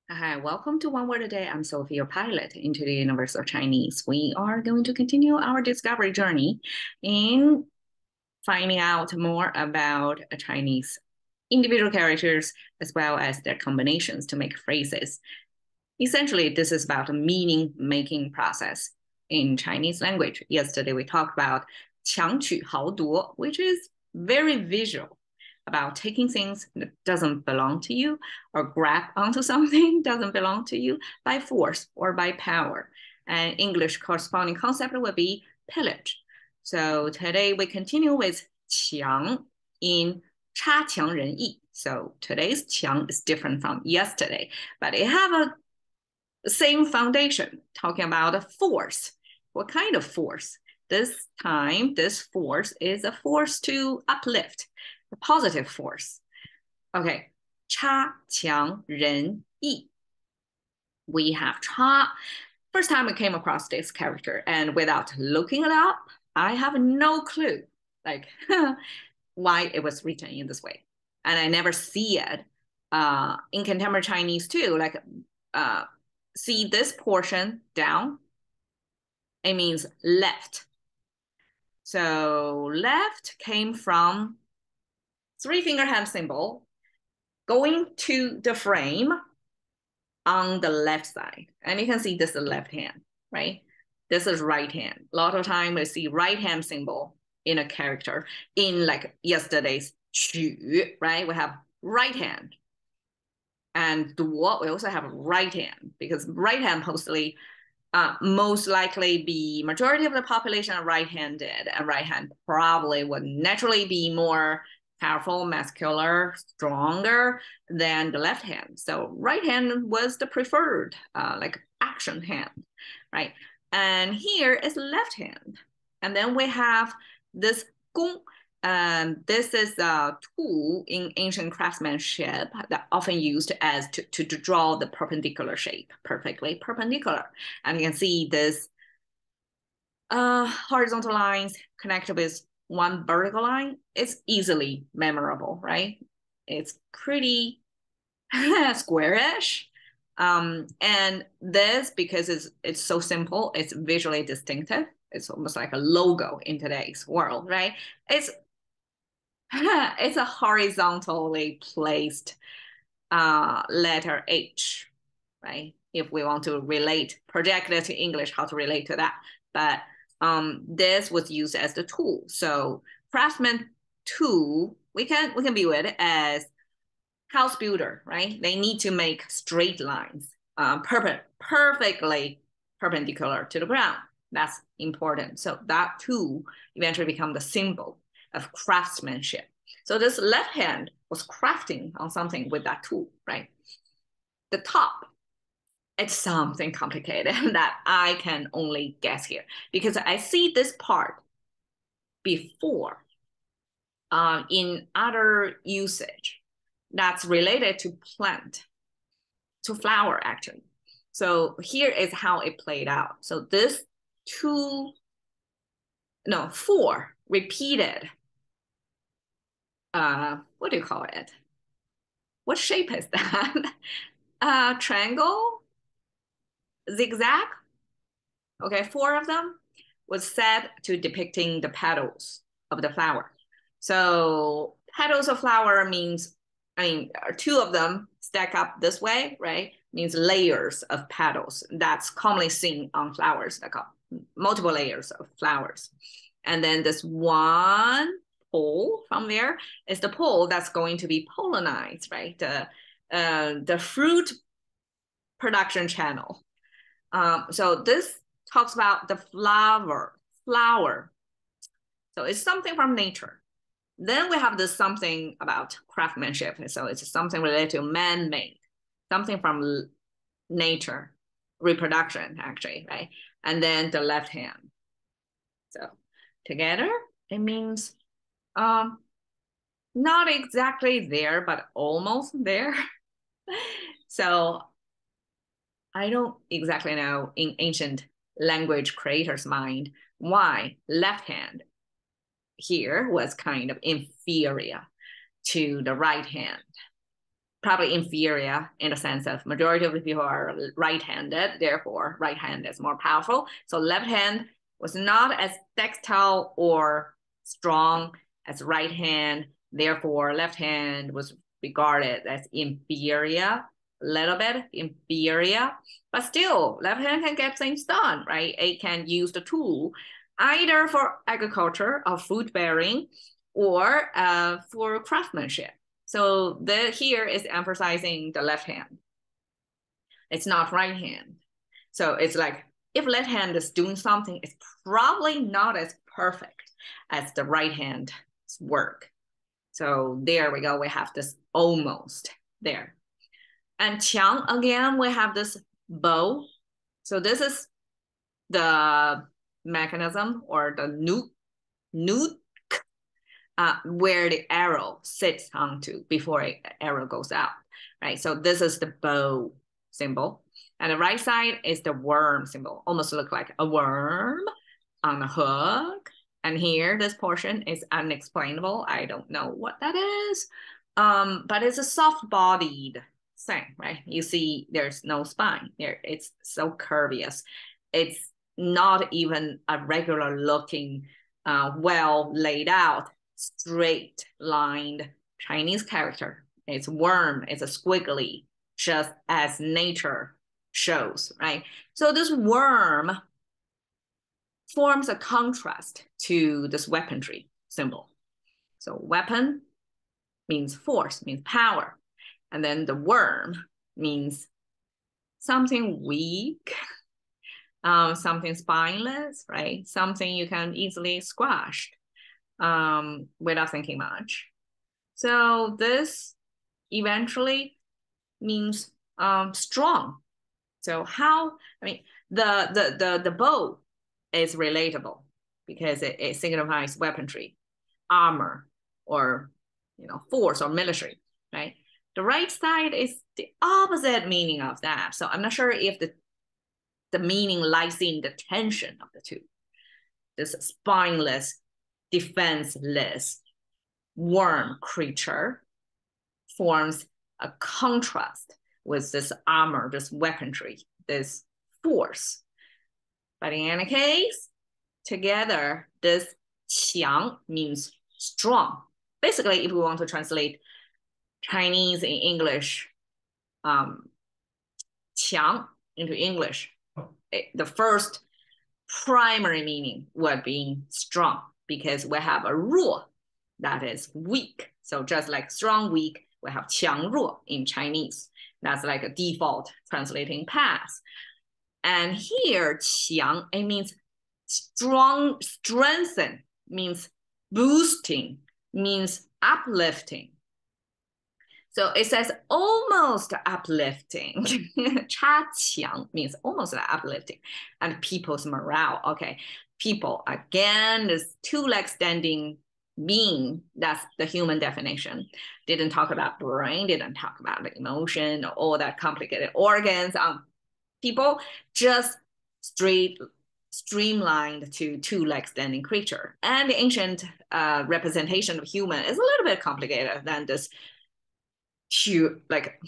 Hi, welcome to One Word a Day. I'm Sophie, your pilot into the universe of Chinese. We are going to continue our discovery journey in finding out more about Chinese individual characters as well as their combinations to make phrases. Essentially, this is about a meaning-making process in Chinese language. Yesterday, we talked about 强取豪夺, which is very visual about taking things that doesn't belong to you or grab onto something doesn't belong to you by force or by power. And English corresponding concept would be pillage. So today we continue with 强 in 差强人意. So today's 强 is different from yesterday, but it have a same foundation, talking about a force. What kind of force? This time, this force is a force to uplift, a positive force. Okay, 差强人意. We have 差. First time I came across this character, and without looking it up, I have no clue, like why it was written in this way, and I never see it in contemporary Chinese too. Like, see this portion down, it means left. So left came from three-finger hand symbol going to the frame on the left side. And you can see this is the left hand, right? This is right hand. A lot of time we see right hand symbol in a character. In like yesterday's 取, right? We have right hand. And 夺, we also have right hand, because right hand mostly most likely be majority of the population are right-handed, and right hand probably would naturally be more powerful, muscular, stronger than the left hand. So right hand was the preferred like action hand, right? And here is left hand. And then we have this 弓. This is a tool in ancient craftsmanship that often used as to draw the perpendicular shape, perfectly perpendicular. And you can see this horizontal lines connected with one vertical line. It's easily memorable, right? It's pretty squarish. And this, because it's so simple, it's visually distinctive. It's almost like a logo in today's world, right? It's a horizontally placed letter H, right? If we want to project it to English, how to relate to that. But this was used as the tool. So craftsman tool, we can view it as house builder, right? They need to make straight lines, perfectly perpendicular to the ground. That's important. So that tool eventually become the symbol of craftsmanship. So this left hand was crafting on something with that tool, right? The top, it's something complicated that I can only guess here, because I see this part before in other usage that's related to plant, to flower actually. So here is how it played out. So this four repeated, what do you call it? What shape is that? Triangle, zigzag. Okay, four of them was set to depicting the petals of the flower. So petals of flower means, two of them stack up this way, right? Means layers of petals. That's commonly seen on flowers, like multiple layers of flowers. And then this one pole from there is the pole that's going to be pollinized, right? The fruit production channel. So this talks about the flower. So it's something from nature. Then we have this something about craftsmanship. So it's something related to man-made, something from nature, reproduction actually, right? And then the left hand. So together, it means not exactly there, but almost there. So I don't exactly know in ancient language creators' mind why left hand here was kind of inferior to the right hand. probably inferior in the sense of majority of the people are right-handed, therefore right hand is more powerful. So left hand was not as tactile or strong as right hand, therefore left hand was regarded as inferior, a little bit inferior, but still left hand can get things done, right? It can use the tool either for agriculture or food bearing or for craftsmanship. So here is emphasizing the left hand. It's not right hand. So it's like if left hand is doing something, it's probably not as perfect as the right hand's work. So there we go. We have this almost there. And qiang, again, we have this bow. So this is the mechanism or the nuke where the arrow sits onto before the arrow goes out, right? So this is the bow symbol. And the right side is the worm symbol, almost look like a worm on a hook. And here, this portion is unexplainable. I don't know what that is, but it's a soft-bodied thing, right? You see there's no spine there. It's so curvious. It's not even a regular looking, well laid out, straight lined Chinese character. It's worm, it's a squiggly, just as nature shows, right? So this worm forms a contrast to this weaponry symbol. So weapon means force, means power. And then the worm means something weak, something spineless, right? Something you can easily squash without thinking much. So this eventually means strong. So how, I mean, the bow is relatable because it signifies weaponry, armor, or force or military, right? The right side is the opposite meaning of that. So I'm not sure if the meaning lies in the tension of the two. This spineless, defenseless worm creature forms a contrast with this armor, this weaponry, this force. But in any case, together, this qiang means strong. Basically, if we want to translate Chinese in English, qiang into English, the first primary meaning would be strong because we have a ruo that is weak. So just like strong, weak, we have 强弱 in Chinese. That's like a default translating path. And here, 强, it means strong, strengthen, means boosting, means uplifting. So it says almost uplifting. 差强 means almost uplifting. And people's morale. Okay, people, again, this two-leg standing being, that's the human definition. Didn't talk about brain, didn't talk about the emotion, all that complicated organs. People just streamlined to two-leg standing creature. And the ancient representation of human is a little bit complicated than this like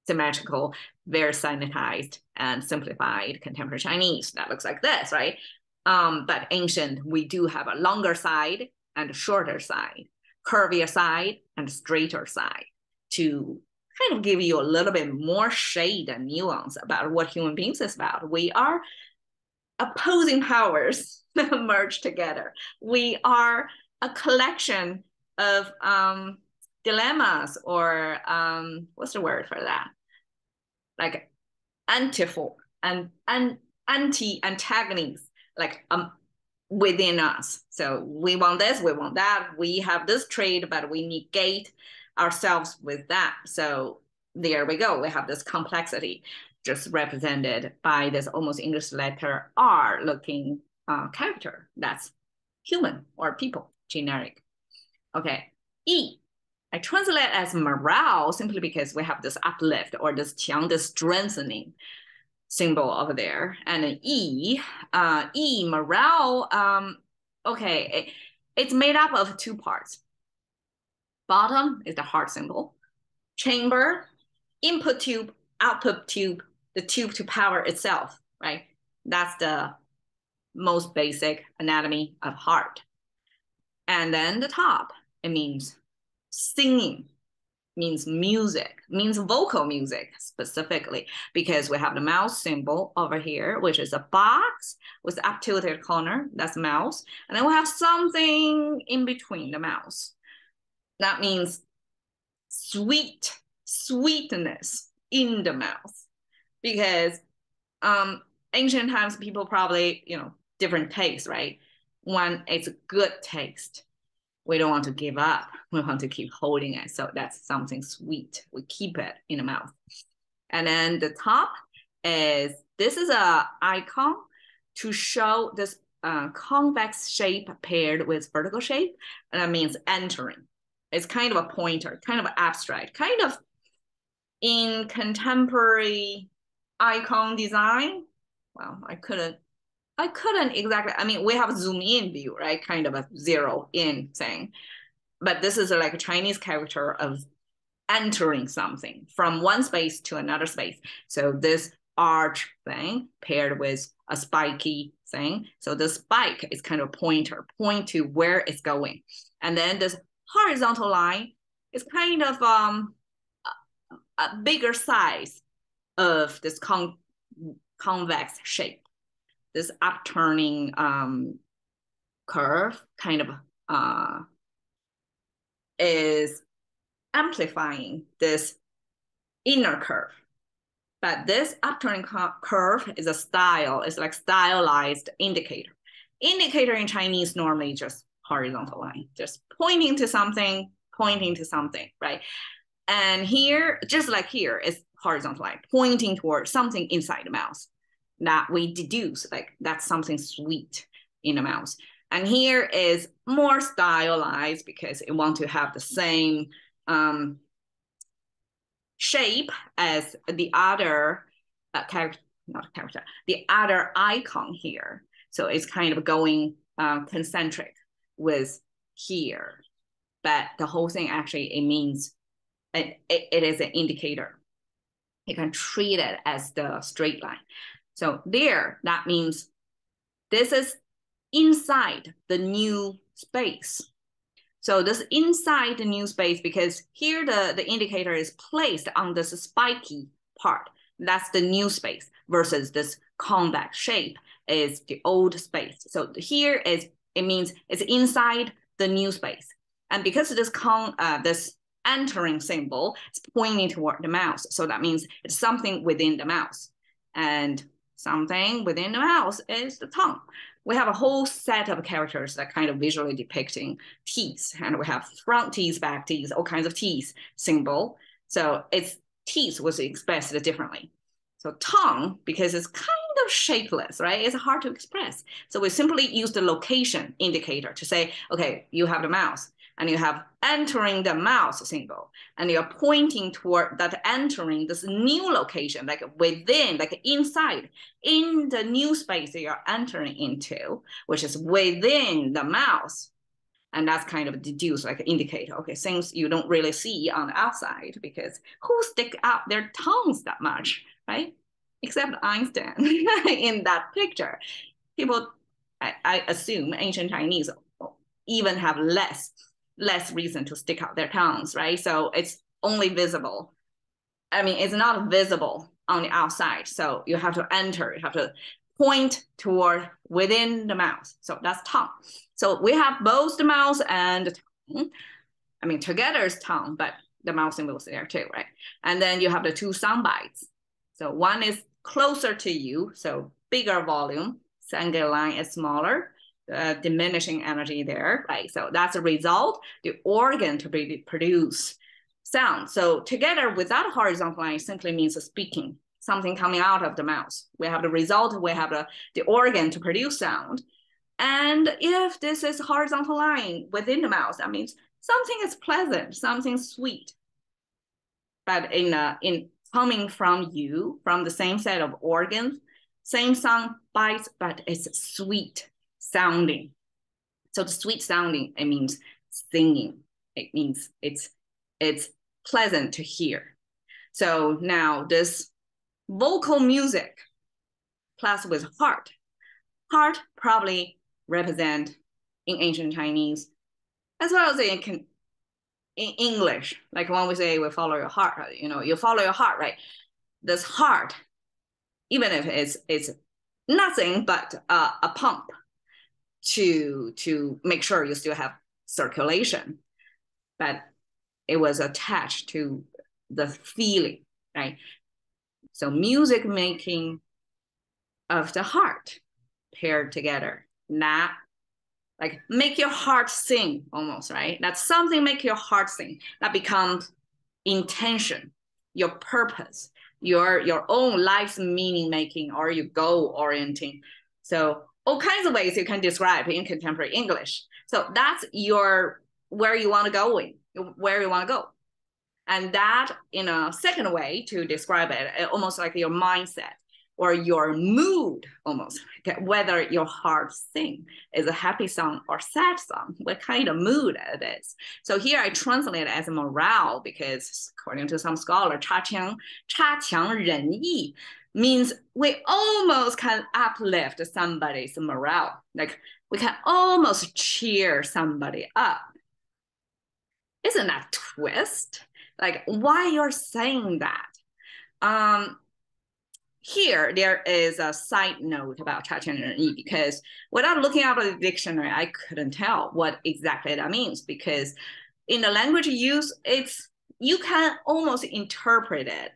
symmetrical, very sanitized and simplified contemporary Chinese that looks like this, right? But ancient, we do have a longer side and a shorter side, curvier side and straighter side to kind of give you a little bit more shade and nuance about what human beings is about. We are opposing powers merged together. We are a collection of dilemmas or what's the word for that? Like anti-antagonists, like within us. So we want this, we want that. We have this trait, but we negate ourselves with that. So there we go. We have this complexity just represented by this almost English letter R looking character. That's human or people, generic. Okay, E. I translate as morale simply because we have this uplift or this 强, this strengthening symbol over there. And an E, morale, okay, it's made up of two parts. Bottom is the heart symbol. chamber, input tube, output tube, the tube to power itself, right? That's the most basic anatomy of heart. And then the top, it means singing, means music, means vocal music specifically, because we have the mouth symbol over here, which is a box with up tilted corner, that's mouth. And then we have something in between the mouth. That means sweetness in the mouth. Because ancient times, people probably, different taste, right? When it's a good taste, we don't want to give up. We want to keep holding it. So that's something sweet. We keep it in the mouth. And then the top is, this is an icon to show this convex shape paired with vertical shape. And that means entering. It's kind of a pointer, kind of abstract, kind of in contemporary icon design. Well, I couldn't exactly, I mean, we have a zoom in view, right? Kind of a zero in thing. But this is like a Chinese character of entering something from one space to another space. So this arch thing paired with a spiky thing. So the spike is kind of a pointer, point to where it's going. And then this horizontal line is kind of a bigger size of this convex shape. This upturning curve kind of is amplifying this inner curve. But this upturning curve is a style, it's like stylized indicator. Indicator in Chinese normally just horizontal line, just pointing to something, right? And here, just like here, is horizontal line, pointing towards something inside the mouth that we deduce, like that's something sweet in the mouth. And here is more stylized because it wants to have the same shape as the other the other icon here. So it's kind of going concentric with here. But the whole thing actually, it means it is an indicator. You can treat it as the straight line. So there, that means this is inside the new space. So this inside the new space, because here the indicator is placed on this spiky part. That's the new space versus this convex shape is the old space. So here is, it means it's inside the new space. And because this this entering symbol is pointing toward the mouth. So that means it's something within the mouth. And something within the mouth is the tongue. We have a whole set of characters that kind of visually depicting teeth. And we have front teeth, back teeth, all kinds of teeth symbol. So it's teeth was expressed differently. So tongue, because it's kind of shapeless, right? It's hard to express. So we simply use the location indicator to say, okay, you have the mouth and you have entering the mouth symbol, and you're pointing toward that entering this new location, like within, like inside, in the new space that you're entering into, which is within the mouth. And that's kind of deduced like an indicator. Okay, things you don't really see on the outside, because who stick out their tongues that much, right? Except Einstein in that picture. People, I assume ancient Chinese even have less reason to stick out their tongues, right? So it's only visible. I mean, it's not visible on the outside. So you have to enter, you have to point toward within the mouth. So that's tongue. So we have both the mouth and the tongue. I mean, together is tongue, but the mouth symbol is there too, right? And then you have the two sound bites. So one is closer to you, so bigger volume, second line is smaller. Diminishing energy there, right? So that's a result, the organ to produce sound. So together without horizontal line simply means speaking, something coming out of the mouth. We have the result, we have the organ to produce sound. And if this is horizontal line within the mouth, that means something is pleasant, something sweet. But in coming from you, from the same set of organs, same sound bites, but it's sweet sounding. So the sweet sounding, it means singing. It means it's pleasant to hear. So now this vocal music plus with heart. Heart probably represent in ancient Chinese, as well as in English. Like when we say we follow your heart, you follow your heart, right? This heart, even if it's nothing but a pump to make sure you still have circulation, but it was attached to the feeling, right? So music making of the heart paired together, not like make your heart sing almost, right? That's something make your heart sing. That becomes intention, your purpose, your own life's meaning making or your goal orienting. So all kinds of ways you can describe in contemporary English. So that's where you want to go in, where you want to go. And that in a second way to describe it, almost like your mindset or your mood almost, whether your heart sing is a happy song or sad song, what kind of mood it is. So here I translate it as morale because according to some scholar, 差强人意 means we almost can uplift somebody's morale. Like we can almost cheer somebody up. Isn't that twist? Like why you're saying that? Here, there is a side note about 差强人意 because without looking up the dictionary, I couldn't tell what exactly that means because in the language use, you can almost interpret it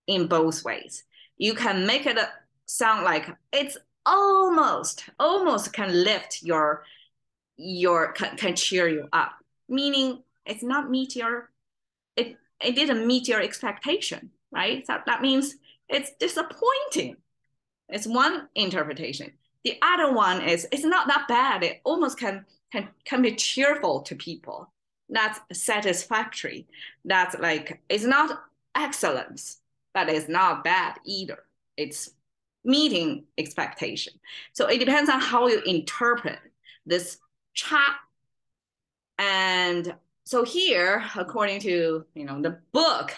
in both ways. You can make it sound like it's almost can lift can cheer you up, meaning it's not meet it didn't meet your expectation, right? So that means it's disappointing. It's one interpretation. The other one is it's not that bad. It almost can be cheerful to people. That's satisfactory. That's like it's not excellence, but it's not bad either. It's meeting expectation. So it depends on how you interpret this cha. And so here, according to the book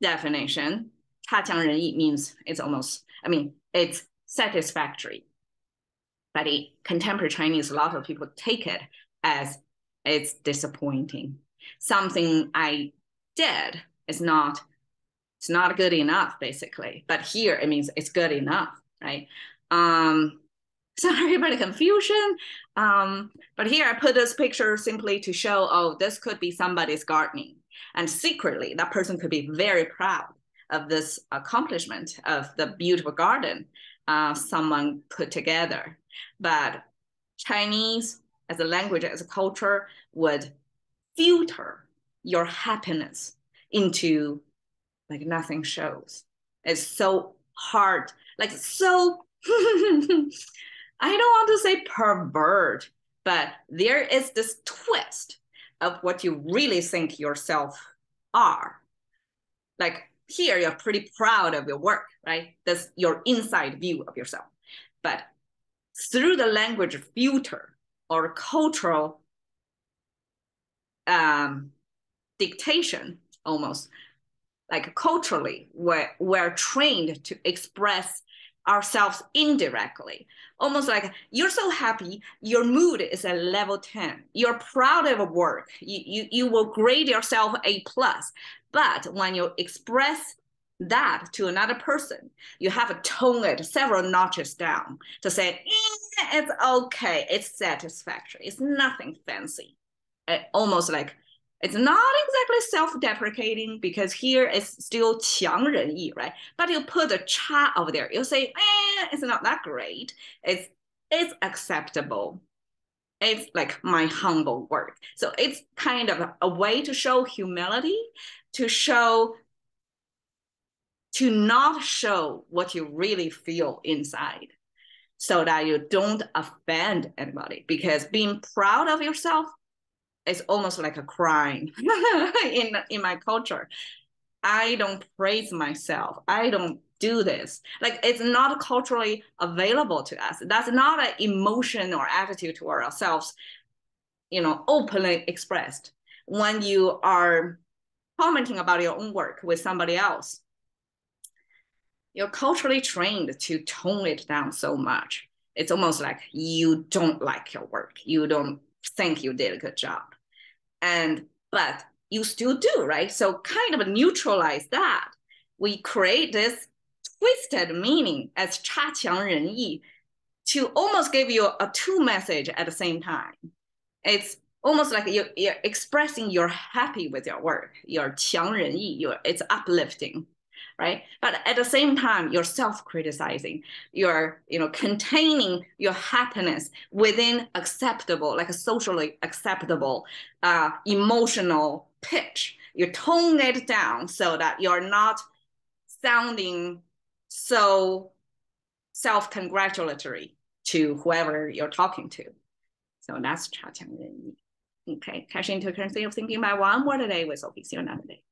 definition, 差强人意 means it's satisfactory. But in contemporary Chinese, a lot of people take it as it's disappointing. Something I did is not good enough, basically. But here it means it's good enough, right? So everybody confusion. But here I put this picture simply to show, oh, this could be somebody's gardening. And secretly, that person could be very proud of this accomplishment of the beautiful garden someone put together. But Chinese as a language, as a culture, would filter your happiness into like nothing shows. It's so hard, like so, I don't want to say pervert, but there is this twist of what you really think yourself are. Like here, you're pretty proud of your work, right? That's your inside view of yourself. But through the language filter or cultural dictation, almost like culturally, we're trained to express ourselves indirectly, almost like you're so happy, your mood is at level 10, you're proud of work, you will grade yourself A+. But when you express that to another person, you have to tone it several notches down to say, it's okay, it's satisfactory, it's nothing fancy. Almost like it's not exactly self-deprecating because here it's still 强人意, right? But you put a cha over there. You say, it's not that great. It's acceptable. It's like my humble work. So it's kind of a way to show humility, to not show what you really feel inside so that you don't offend anybody. Because being proud of yourself is almost like a crime in my culture. I don't praise myself. I don't do this. Like it's not culturally available to us. That's not an emotion or attitude toward ourselves, openly expressed. When you are commenting about your own work with somebody else, you're culturally trained to tone it down so much. It's almost like you don't like your work. You don't think you did a good job. But you still do, right? So kind of neutralize that. We create this twisted meaning as 差强人意 to almost give you a two message at the same time. It's almost like you're expressing you're happy with your work. You're 强人意, it's uplifting, right? But at the same time, you're self-criticizing. You're, containing your happiness within acceptable, like a socially acceptable, emotional pitch. You tone it down so that you're not sounding so self-congratulatory to whoever you're talking to. So that's 差强人意. Okay, cash into currency of thinking by one word a day with Sophie. See you another day.